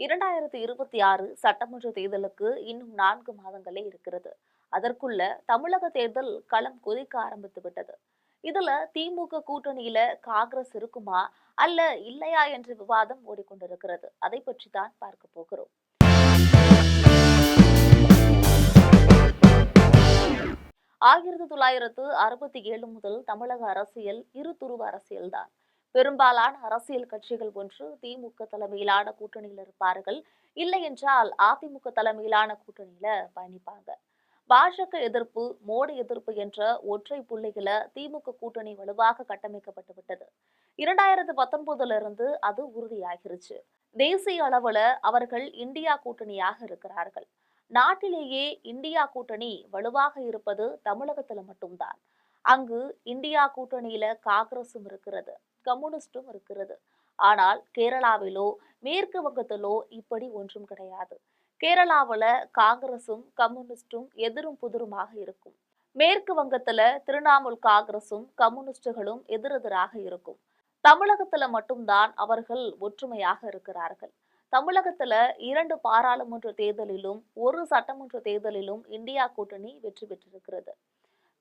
2026 சட்டமன்ற தேர்தலுக்கு இன்னும் 4 மாதங்களே இருக்கிறது. அதற்குள்ள தமிழக தேர்தல் களம் கொதிக்க ஆரம்பித்து விட்டது. இதுல திமுக கூட்டணியில காங்கிரஸ் இருக்குமா அல்ல இல்லையா என்ற விவாதம் ஓடிக்கொண்டிருக்கிறது. அதை பற்றி தான் பார்க்க போகிறோம். 1967 முதல் தமிழக அரசியல் இருதுருவ அரசியல்தான். பெரும்பாலான அரசியல் கட்சிகள் ஒன்று திமுக தலைமையிலான கூட்டணியில் இருப்பார்கள், இல்லை என்றால் அதிமுக தலைமையிலான கூட்டணியில பயணிப்பாங்க. பாஜக எதிர்ப்பு, மோடி எதிர்ப்பு என்ற ஒற்றை புள்ளியில திமுக கூட்டணி வலுவாக கட்டமைக்கப்பட்டு விட்டது. 2019 இருந்து அது உறுதியாகிருச்சு. தேசிய அளவுல அவர்கள் இந்தியா கூட்டணியாக இருக்கிறார்கள். நாட்டிலேயே இந்தியா கூட்டணி வலுவாக இருப்பது தமிழகத்துல மட்டும்தான். அங்கு இந்தியா கூட்டணியில காங்கிரசும் இருக்கிறது, கம்யூனிஸ்டும் இருக்கிறது. ஆனால் கேரளாவிலோ மேற்கு வங்கத்திலோ இப்படி ஒன்றும் கிடையாது. கேரளாவுல காங்கிரசும் கம்யூனிஸ்டும் எதிரும் புதிருமாக இருக்கும். மேற்கு வங்கத்துல திரிணாமுல் காங்கிரசும் கம்யூனிஸ்டுகளும் எதிரெதிராக இருக்கும். தமிழகத்துல மட்டும்தான் அவர்கள் ஒற்றுமையாக இருக்கிறார்கள். தமிழகத்துல 2 பாராளுமன்ற தேர்தலிலும் 1 சட்டமன்ற தேர்தலிலும் இந்தியா கூட்டணி வெற்றி பெற்றிருக்கிறது.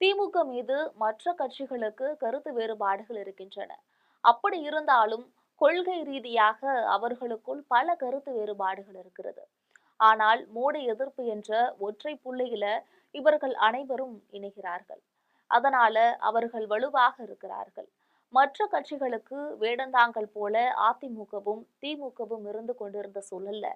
திமுக மீது மற்ற கட்சிகளுக்கு கருத்து வேறுபாடுகள் இருக்கின்றன. அப்படி இருந்தாலும் கொள்கை ரீதியாக அவர்களுக்குள் பல கருத்து வேறுபாடுகள் இருக்கிறது. ஆனால் மோடி எதிர்ப்பு என்ற ஒற்றை புள்ளியில இவர்கள் அனைவரும் இணைகிறார்கள். அதனால அவர்கள் வலுவாக இருக்கிறார்கள். மற்ற கட்சிகளுக்கு வேடந்தாங்கல் போல அதிமுகவும் திமுகவும் இருந்து கொண்டிருந்த சூழல்ல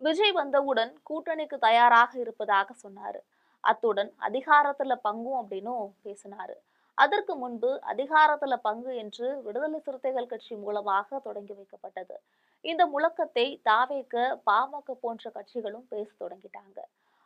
விஜய் வந்தவுடன் கூட்டணிக்கு தயாராக இருப்பதாக சொன்னாரு. அத்துடன் அதிகாரத்துல பங்கும் அப்படின்னும் பேசினாரு. அதற்கு முன்பு அதிகாரத்துல பங்கு என்று விடுதலை சிறுத்தைகள் கட்சி மூலமாக தொடங்கி வைக்கப்பட்டது. இந்த முழக்கத்தை தாவேக, பாமக போன்ற கட்சிகளும் பேச தொடங்கிட்டாங்க.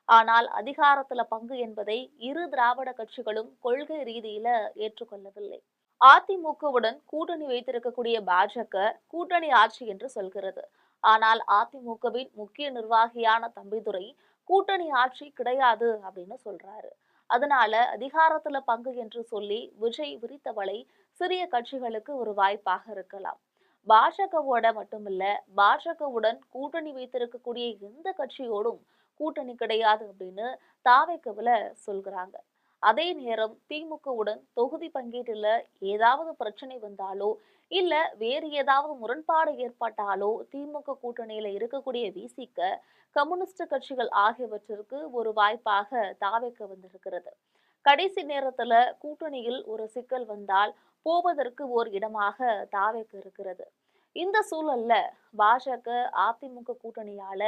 ஆனால் அதிகாரத்துல பங்கு என்பதை இரு திராவிட கட்சிகளும் கொள்கை ரீதியில ஏற்றுக்கொள்ளவில்லை. அதிமுகவுடன் கூட்டணி வைத்திருக்கக்கூடிய பாஜக கூட்டணி ஆட்சி என்று சொல்கிறது. ஆனால் அதிமுகவின் முக்கிய நிர்வாகியான தம்பிதுரை கூட்டணி ஆட்சி கிடையாது அப்படின்னு சொல்றாரு. அதனால அதிகாரத்துல பங்கு என்று சொல்லி விஜய் விரித்த வலை சிறிய கட்சிகளுக்கு ஒரு வாய்ப்பாக இருக்கலாம். பாஜகவோட மட்டுமில்ல, பாஜகவுடன் கூட்டணி வைத்திருக்கக்கூடிய எந்த கட்சியோடும் கூட்டணி கிடையாது அப்படின்னு தாவேக்கவுல சொல்கிறாங்க. அதே நேரம் திமுகவுடன் தொகுதி பங்கீட்டுல ஏதாவது பிரச்சனை வந்தாலோ இல்ல வேறு ஏதாவது முரண்பாடு ஏற்பட்டாலோ திமுக கூட்டணியில இருக்கக்கூடிய விசிக, கம்யூனிஸ்ட் கட்சிகள் ஆகியவற்றிற்கு ஒரு வாய்ப்பாக தாவேக்க வந்திருக்கிறது. கடைசி நேரத்துல கூட்டணியில் ஒரு சிக்கல் வந்தால் போவதற்கு ஓர் இடமாக தாவேக்க இருக்கிறது. இந்த சூழல்ல பாஜக அதிமுக கூட்டணியால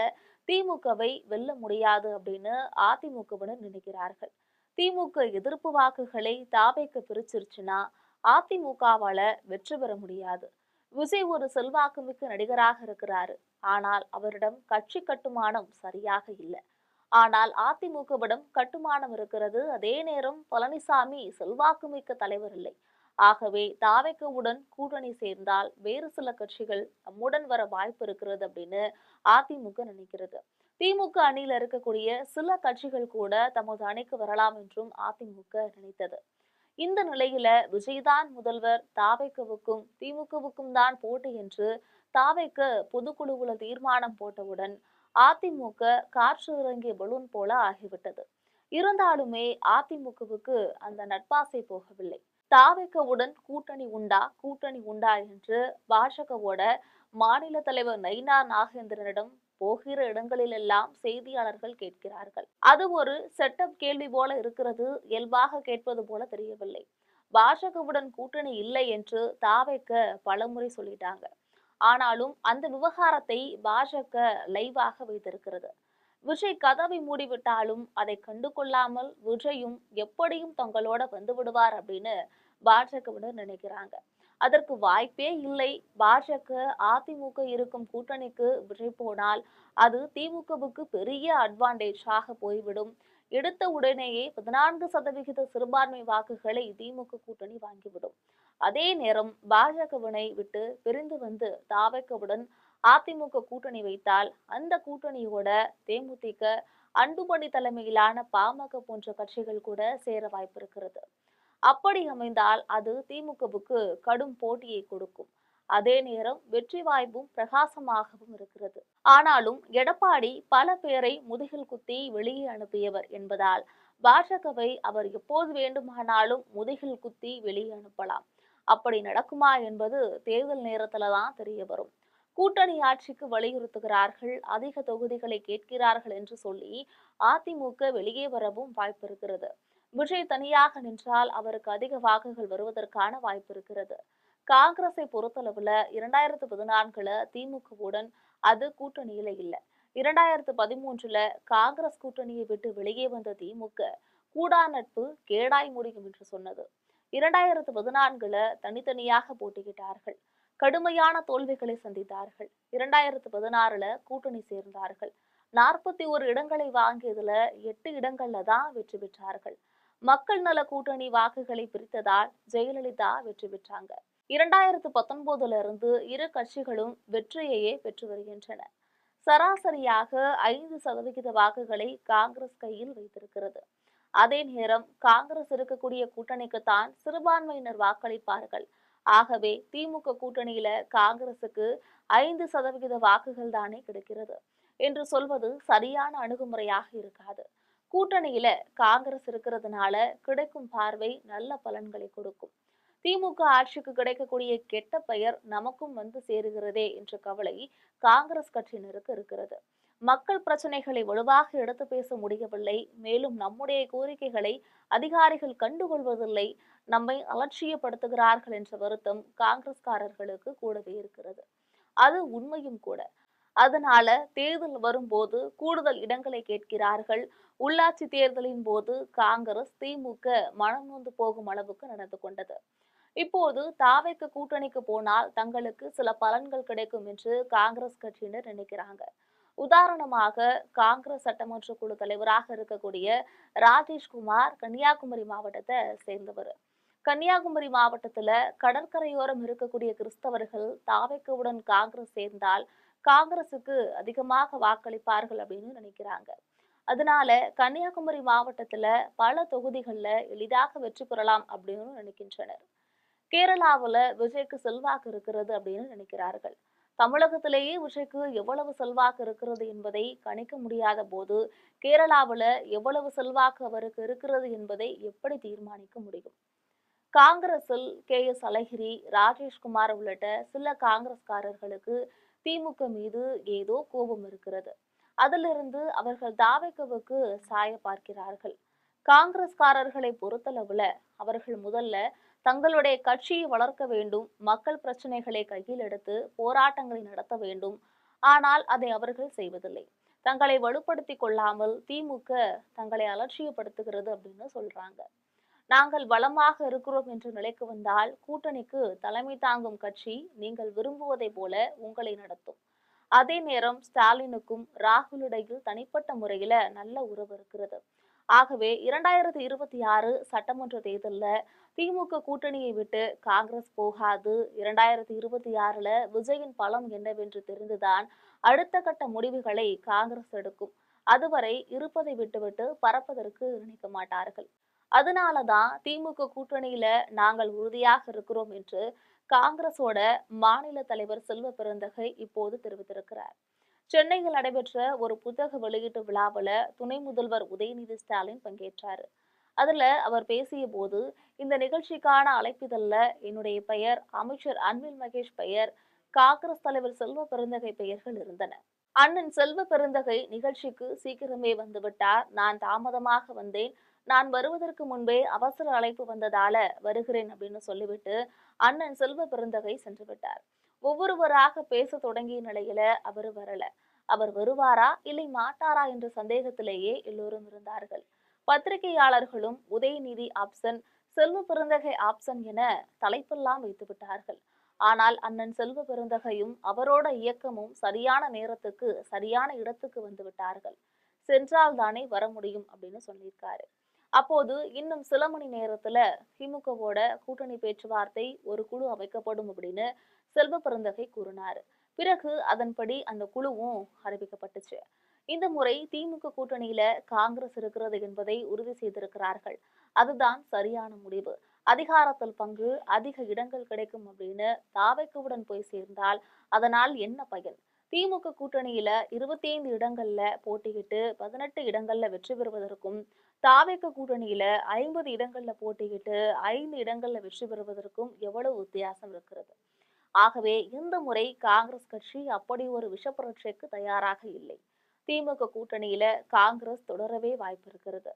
திமுகவை வெல்ல முடியாது அப்படின்னு அதிமுகவினர் நினைக்கிறார்கள். திமுக எதிர்ப்பு வாக்குகளை தாவேக்க பிரிச்சிருச்சுன்னா அதிமுகவால வெற்றி பெற முடியாது. விஜய் ஒரு செல்வாக்குமிக்க நடிகராக இருக்கிறாரு. ஆனால் அவரிடம் கட்சி கட்டுமானம் சரியாக இல்லை. ஆனால் அதிமுகவிடம் கட்டுமானம் இருக்கிறது. அதே நேரம் பழனிசாமி செல்வாக்குமிக்க தலைவர் இல்லை. ஆகவே தாவேக்கவுடன் கூட்டணி சேர்ந்தால் வேறு சில கட்சிகள் நம்முடன் வர வாய்ப்பு இருக்கிறது அப்படின்னு அதிமுக நினைக்கிறது. திமுக அணியில இருக்கக்கூடிய சில கட்சிகள் கூட தமது அணிக்கு வரலாம் என்றும் அதிமுக நினைத்தது. இந்த நிலையில விஜய்தான் முதல்வர், தாவேக்கவுக்கும் திமுகவுக்கும் தான் போட்டி என்று தாவேக்க பொதுக்குழுவுல தீர்மானம் போட்டவுடன் அதிமுக காற்று இறங்கிய பலூன் போல ஆகிவிட்டது. இருந்தாலுமே அதிமுகவுக்கு அந்த நட்பாசை போகவில்லை. தாவேக்கவுடன் கூட்டணி உண்டா கூட்டணி உண்டா என்று பாஜகவோட மாநில தலைவர் நயினார் நாகேந்திரனிடம் போகிற இடங்களிலெல்லாம் செய்தியாளர்கள் கேட்கிறார்கள். அது ஒரு செட்டப் கேள்வி போல இருக்கிறது, இயல்பாக கேட்பது போல தெரியவில்லை. பாஜகவுடன் கூட்டணி இல்லை என்று தாவேக்க பலமுறை சொல்லிட்டாங்க. ஆனாலும் அந்த விவகாரத்தை பாஜக லைவாக வைத்திருக்கிறது. விஜய் கதவை மூடிவிட்டாலும் அதை கண்டு கொள்ளாமல் விஜயும் எப்படியும் தங்களோட வந்து விடுவார் அப்படின்னு பாஜகவினர் நினைக்கிறாங்க. அதற்கு வாய்ப்பே இல்லை. பாஜக அதிமுக இருக்கும் கூட்டணிக்கு விஜய் போனால் அது திமுகவுக்கு பெரிய அட்வான்டேஜாக போய்விடும். எடுத்த உடனேயே 14% சிறுபான்மை வாக்குகளை திமுக கூட்டணி வாங்கிவிடும். அதே நேரம் பாஜகவினை விட்டு பிரிந்து வந்து தாவேக்கவுடன் அதிமுக கூட்டணி வைத்தால் அந்த கூட்டணியோட தேமுதிக, அன்புமணி தலைமையிலான பாமக போன்ற கட்சிகள் கூட சேர வாய்ப்பு இருக்கிறது. அப்படி அமைந்தால் அது திமுகவுக்கு கடும் போட்டியை கொடுக்கும். அதே நேரம் வெற்றி வாய்ப்பும் பிரகாசமாகவும் இருக்கிறது. ஆனாலும் எடப்பாடி பல பேரை முதுகில் குத்தி வெளியே அனுப்பியவர் என்பதால் பாஜகவை அவர் எப்போது வேண்டுமானாலும் முதுகில் குத்தி வெளியே அனுப்பலாம். அப்படி நடக்குமா என்பது தேர்தல் நேரத்துல தான் தெரிய வரும். கூட்டணி ஆட்சிக்கு வலியுறுத்துகிறார்கள், அதிக தொகுதிகளை கேட்கிறார்கள் என்று சொல்லி அதிமுக வெளியே வரவும் வாய்ப்பு இருக்கிறது. விஜய் தனியாக நின்றால் அவருக்கு அதிக வாக்குகள் வருவதற்கான வாய்ப்பு இருக்கிறது. காங்கிரஸை பொறுத்தளவுல 2014 திமுகவுடன் அது கூட்டணியில இல்ல. 2013 காங்கிரஸ் கூட்டணியை விட்டு வெளியே வந்த திமுக கூடா நட்பு கேடாய் முடியும் என்று சொன்னது. 2014 தனித்தனியாக போட்டியிட்டார்கள். கடுமையான தோல்விகளை சந்தித்தார்கள். 2016 கூட்டணி சேர்ந்தார்கள். 41 இடங்களை வாங்கியதுல 8 இடங்கள்ல தான் வெற்றி பெற்றார்கள். மக்கள் நல கூட்டணி வாக்குகளை பிரித்ததால் ஜெயலலிதா வெற்றி பெற்றாங்க. 2019 இருந்து இரு கட்சிகளும் வெற்றியையே பெற்று வருகின்றன. சராசரியாக 5% வாக்குகளை காங்கிரஸ் கையில் வைத்திருக்கிறது. அதே நேரம் காங்கிரஸ் இருக்கக்கூடிய கூட்டணிக்குத்தான் சிறுபான்மையினர் வாக்களிப்பார்கள். ஆகவே திமுக கூட்டணியில காங்கிரசுக்கு 5% வாக்குகள் தானே கிடைக்கிறது என்று சொல்வது சரியான அணுகுமுறையாக இருக்காது. கூட்டணியில காங்கிரஸ் இருக்கிறதுனால கிடைக்கும் பார்வை நல்ல பலன்களை கொடுக்கும். திமுக ஆட்சிக்கு கிடைக்கக்கூடிய கெட்ட பெயர் நமக்கும் வந்து சேருகிறதே என்ற கவலை காங்கிரஸ் கட்சியினருக்கு இருக்கிறது. மக்கள் பிரச்சனைகளை வலுவாக எடுத்து பேச முடியவில்லை. மேலும் நம்முடைய கோரிக்கைகளை அதிகாரிகள் கண்டுகொள்வதில்லை, நம்மை அலட்சியப்படுத்துகிறார்கள் என்ற வருத்தம் காங்கிரஸ்காரர்களுக்கு கூடவே இருக்கிறது. அது உண்மையும் கூட. அதனால தேர்தல் வரும்போது கூடுதல் இடங்களை கேட்கிறார்கள். உள்ளாட்சி தேர்தலின் போது காங்கிரஸ் திமுக மனம் நொந்து போகும் அளவுக்கு நடந்து கொண்டது. இப்போது தாவேக்கு கூட்டணிக்கு போனால் தங்களுக்கு சில பலன்கள் கிடைக்கும் என்று காங்கிரஸ் கட்சியினர் நினைக்கிறாங்க. உதாரணமாக காங்கிரஸ் சட்டமன்ற குழு தலைவராக இருக்கக்கூடிய ராஜேஷ்குமார் கன்னியாகுமரி மாவட்டத்தை சேர்ந்தவர். கன்னியாகுமரி மாவட்டத்துல கடற்கரையோரம் இருக்கக்கூடிய கிறிஸ்தவர்கள் தாவேக்குவுடன் காங்கிரஸ் சேர்ந்தால் காங்கிரசுக்கு அதிகமாக வாக்களிப்பார்கள் அப்படின்னு நினைக்கிறாங்க. அதனால கன்னியாகுமரி மாவட்டத்துல பல தொகுதிகள்ல எளிதாக வெற்றி பெறலாம் அப்படின்னு நினைக்கின்றனர். கேரளாவுல விஜய்க்கு செல்வாக்கு இருக்கிறது அப்படின்னு நினைக்கிறார்கள். தமிழகத்திலேயே விஜய்க்கு எவ்வளவு செல்வாக்கு இருக்கிறது என்பதை கணிக்க முடியாத போது கேரளாவுல எவ்வளவு செல்வாக்கு அவருக்கு இருக்கிறது என்பதை எப்படி தீர்மானிக்க முடியும்? காங்கிரஸில் எஸ் அழகிரி, ராஜேஷ்குமார் உள்ளிட்ட சில காங்கிரஸ்காரர்களுக்கு திமுக மீது ஏதோ கோபம் இருக்கிறது. அதிலிருந்து அவர்கள் தாவேக்குவுக்கு சாய பார்க்கிறார்கள். காங்கிரஸ்காரர்களை பொறுத்தளவுல அவர்கள் முதல்ல தங்களுடைய கட்சியை வளர்க்க வேண்டும், மக்கள் பிரச்சனைகளை கையில் எடுத்து போராட்டங்களை நடத்த வேண்டும். ஆனால் அதை அவர்கள் செய்வதில்லை. தங்களை வலுப்படுத்திக் கொள்ளாமல் திமுக தங்களை அலட்சியப்படுத்துகிறது அப்படின்னு சொல்றாங்க. நாங்கள் வளமாக இருக்கிறோம் என்ற நிலைக்கு வந்தால் கூட்டணிக்கு தலைமை தாங்கும் கட்சி நீங்கள் விரும்புவதை போல உங்களை நடத்தும். அதே நேரம் ஸ்டாலினுக்கும் ராகுல் இடையில் தனிப்பட்ட முறையில நல்ல உறவு இருக்கிறது. ஆகவே 2026 சட்டமன்ற தேர்தலில் திமுக கூட்டணியை விட்டு காங்கிரஸ் போகாது. 2026 விஜயின் பலம் என்னவென்று தெரிந்துதான் அடுத்த கட்ட முடிவுகளை காங்கிரஸ் எடுக்கும். அதுவரை இருப்பதை விட்டுவிட்டு பறப்பதற்கு நினைக்க மாட்டார்கள். அதனாலதான் திமுக கூட்டணியில நாங்கள் உறுதியாக இருக்கிறோம் என்று காங்கிரஸோட மாநில தலைவர் செல்வ பெருந்தகை இப்போது தெரிவித்திருக்கிறார். சென்னையில் நடைபெற்ற ஒரு புத்தக வெளியீட்டு விழாவில் துணை முதல்வர் உதயநிதி ஸ்டாலின் பங்கேற்றார். அதுல அவர் பேசிய போது, இந்த நிகழ்ச்சிக்கான அழைப்பிதழ்ல என்னுடைய பெயர், அமைச்சர் அன்பில் மகேஷ் பெயர், காங்கிரஸ் தலைவர் செல்வ பெருந்தகை பெயர்கள் இருந்தன. அண்ணன் செல்வ பெருந்தகை நிகழ்ச்சிக்கு சீக்கிரமே வந்துவிட்டார். நான் தாமதமாக வந்தேன். நான் வருவதற்கு முன்பே அவசர அழைப்பு வந்ததால வருகிறேன் அப்படின்னு சொல்லிவிட்டு அண்ணன் செல்வ பெருந்தகை சென்று விட்டார். ஒவ்வொருவராக பேச தொடங்கிய நிலையில அவர் வரல. அவர் வருவாரா இல்லை மாட்டாரா என்ற சந்தேகத்திலேயே எல்லோரும் இருந்தார்கள். பத்திரிகையாளர்களும் உதயநிதி ஆப்சன், செல்வ பெருந்தகை ஆப்சன் என தலைப்பெல்லாம் வைத்து விட்டார்கள். ஆனால் அண்ணன் செல்வ பெருந்தகையும் அவரோட இயக்கமும் சரியான நேரத்துக்கு சரியான இடத்துக்கு வந்து விட்டார்கள். சென்றால் தானே வர முடியும் அப்படின்னு சொல்லியிருக்காரு. அப்போது இன்னும் சில மணி நேரத்துல திமுகவோட கூட்டணி பேச்சுவார்த்தை ஒரு குழு அமைக்கப்படும் அப்படின்னு செல்வ பெருந்தகை கூறினாரு. பிறகு அதன்படி அந்த குழுவும் அறிவிக்கப்பட்டுச்சு. இந்த முறை திமுக கூட்டணியில காங்கிரஸ் இருக்கிறது என்பதை உறுதி செய்திருக்கிறார்கள். அதுதான் சரியான முடிவு. அதிகாரத்தில் பங்கு, அதிக இடங்கள் கிடைக்கும் அப்படின்னு தாவேக்குவுடன் போய் சேர்ந்தால் அதனால் என்ன பயன்? திமுக கூட்டணியில 25 இடங்கள்ல போட்டியிட்டு 18 இடங்கள்ல வெற்றி பெறுவதற்கும், தாவேக கூட்டணியில 50 இடங்கள்ல போட்டியிட்டு 5 இடங்கள்ல வெற்றி பெறுவதற்கும் எவ்வளவு வித்தியாசம் இருக்கிறது? ஆகவே இந்த முறை காங்கிரஸ் கட்சி அப்படி ஒரு விஷப்புரட்சிக்கு தயாராக இல்லை. திமுக கூட்டணியில காங்கிரஸ் தொடரவே வாய்ப்பு இருக்கிறது.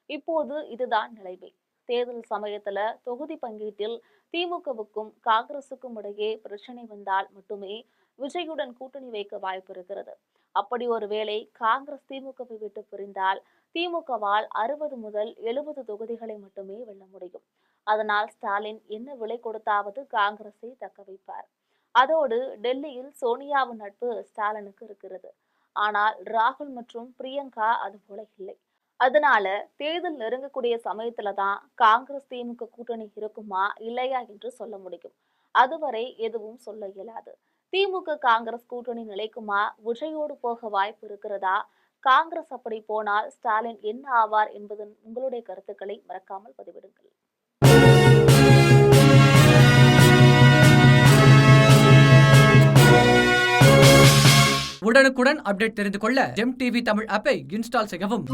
இப்போது இதுதான் நிலைமை. தேர்தல் சமயத்துல தொகுதி பங்கீட்டில் திமுகவுக்கும் காங்கிரசுக்கும் இடையே பிரச்சனை வந்தால் மட்டுமே விஜயுடன் கூட்டணி வைக்க வாய்ப்பு இருக்கிறது. அப்படி ஒரு வேளை காங்கிரஸ் திமுகவை விட்டு பிரிந்தால் திமுகவால் 60 முதல் 70 தொகுதிகளை மட்டுமே வெல்ல முடியும். அதனால் ஸ்டாலின் என்ன விலை கொடுத்தாவது காங்கிரஸை தக்க வைப்பார். அதோடு டெல்லியில் சோனியாவின் நட்பு ஸ்டாலினுக்கு இருக்கிறது. ஆனால் ராகுல் மற்றும் பிரியங்கா அது போல இல்லை. அதனால தேர்தல் நெருங்கக்கூடிய சமயத்துல தான் காங்கிரஸ் திமுக கூட்டணி இருக்குமா இல்லையா என்று சொல்ல முடியும். அதுவரை எதுவும் சொல்ல இயலாது. திமுக காங்கிரஸ் கூட்டணி நிலைக்குமா? விஜயோடு போக வாய்ப்பு இருக்கிறதா? காங்கிரஸ் அப்படி போனால் ஸ்டாலின் என்ன ஆவார் என்பதன் உங்களுடைய கருத்துக்களை மறக்காமல் பதிவிடுங்கள். உடனுக்குடன் அப்டேட் தெரிந்து கொள்ள ஜெம் டிவி தமிழ் ஆப்பை இன்ஸ்டால் செய்யவும்.